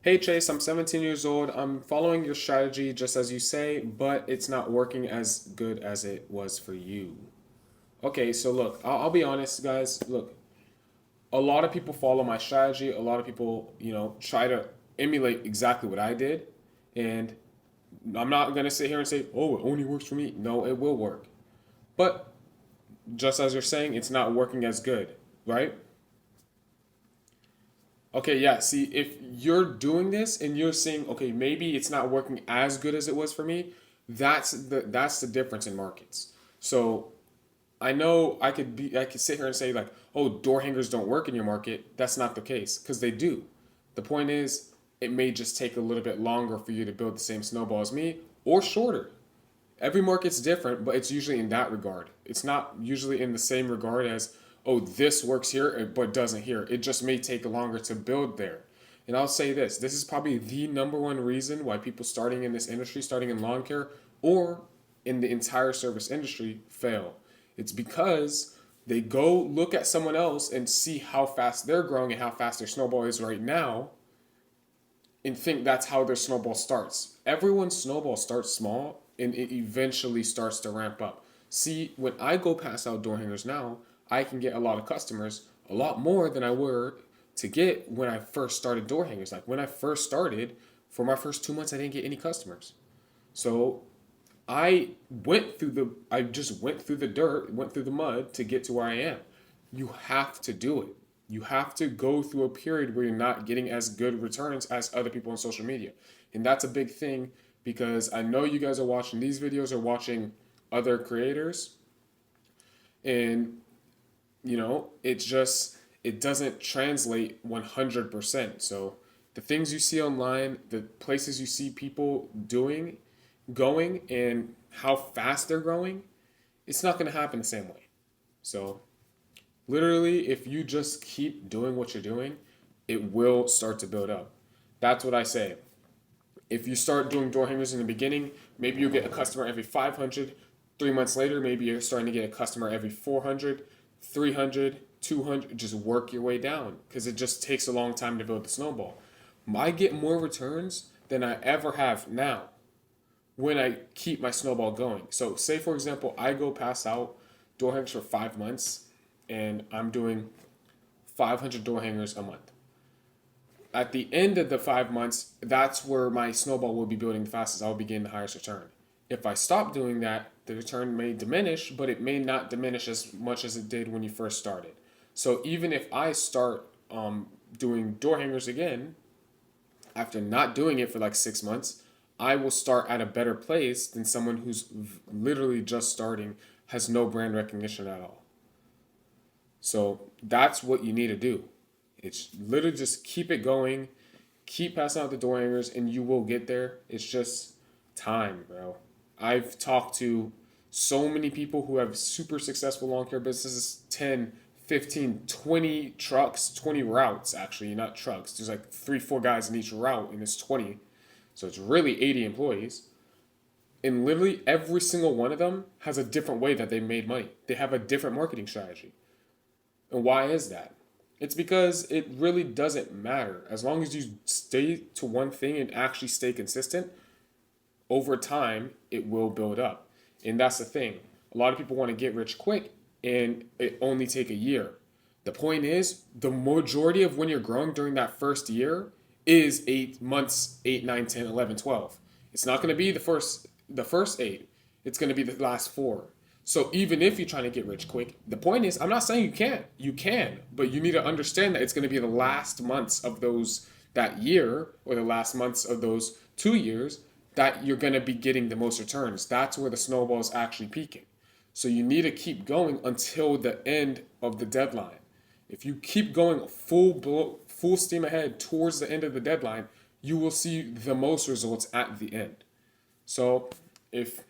Hey Chase, I'm 17 years old. I'm following your strategy just as you say, but it's not working as good as it was for you. Okay, so look, I'll be honest, guys. Look, a lot of people follow my strategy. A lot of people, try to emulate exactly what I did. And I'm not going to sit here and say, oh, it only works for me. No, it will work. But just as you're saying, it's not working as good, right? Okay, yeah. See, if you're doing this and you're saying, okay, maybe it's not working as good as it was for me, that's the difference in markets. So I know I could sit here and say like, oh, door hangers don't work in your market. That's not the case because they do. The point is, it may just take a little bit longer for you to build the same snowball as me, or shorter. Every market's different, but it's usually in that regard. It's not usually in the same regard as, oh, this works here but doesn't here. It just may take longer to build there. And I'll say this is probably the number one reason why people starting in this industry, starting in lawn care, or in the entire service industry, fail. It's because they go look at someone else and see how fast they're growing and how fast their snowball is right now and think that's how their snowball starts. Everyone's snowball starts small and it eventually starts to ramp up. See, when I go past outdoor hangers now, I can get a lot of customers, a lot more than I were to get when I first started door hangers. Like when I first started, for my first 2 months, I didn't get any customers. So I just went through the dirt, went through the mud to get to where I am. You have to do it. You have to go through a period where you're not getting as good returns as other people on social media. And that's a big thing because I know you guys are watching these videos or watching other creators and it doesn't translate 100%. So the things you see online, the places you see people going and how fast they're growing, it's not going to happen the same way. So literally, if you just keep doing what you're doing, it will start to build up. That's what I say. If you start doing door hangers in the beginning, maybe you get a customer every 500. 3 months later, maybe you're starting to get a customer every 400, 300, 200. Just work your way down because it just takes a long time to build the snowball. I get more returns than I ever have now when I keep my snowball going. So, say for example, I go pass out door hangers for 5 months and I'm doing 500 door hangers a month. At the end of the 5 months, that's where my snowball will be building the fastest. I'll be getting the highest return. If I stop doing that, the return may diminish, but it may not diminish as much as it did when you first started. So even if I start doing door hangers again, after not doing it for like 6 months, I will start at a better place than someone who's literally just starting, has no brand recognition at all. So that's what you need to do. It's literally just keep it going, keep passing out the door hangers, and you will get there. It's just time, bro. I've talked to so many people who have super successful lawn care businesses, 10, 15, 20 trucks, 20 routes, actually, not trucks. There's like 3, 4 guys in each route, and it's 20. So it's really 80 employees. And literally every single one of them has a different way that they made money. They have a different marketing strategy. And why is that? It's because it really doesn't matter. As long as you stay to one thing and actually stay consistent, over time, it will build up. And that's the thing. A lot of people want to get rich quick and it only take a year. The point is, the majority of when you're growing during that first year is 8 months, 8, 9, 10, 11, 12. It's not going to be the first 8. It's going to be the last 4. So even if you're trying to get rich quick, the point is, I'm not saying you can't. You can, but you need to understand that it's going to be the last months of that year or the last months of those 2 years that you're going to be getting the most returns. That's where the snowball is actually peaking. So you need to keep going until the end of the deadline. If you keep going full steam ahead towards the end of the deadline, you will see the most results at the end. So if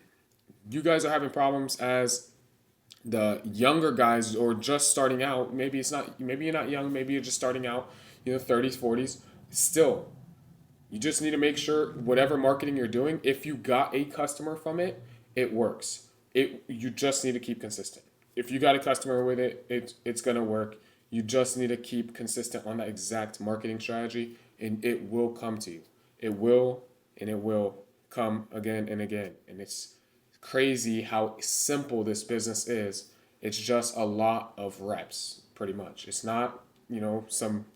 you guys are having problems as the younger guys or just starting out, maybe you're not young, maybe you're just starting out, 30s, 40s, still, you just need to make sure whatever marketing you're doing, if you got a customer from it, it works. You just need to keep consistent. If you got a customer with it, it's gonna work. You just need to keep consistent on that exact marketing strategy, and it will come to you. It will, and it will come again and again. And it's crazy how simple this business is. It's just a lot of reps, pretty much. It's not, some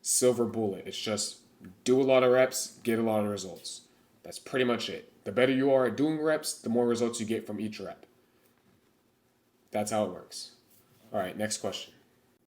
silver bullet. It's just do a lot of reps, get a lot of results. That's pretty much it. The better you are at doing reps, the more results you get from each rep. That's how it works. All right, next question.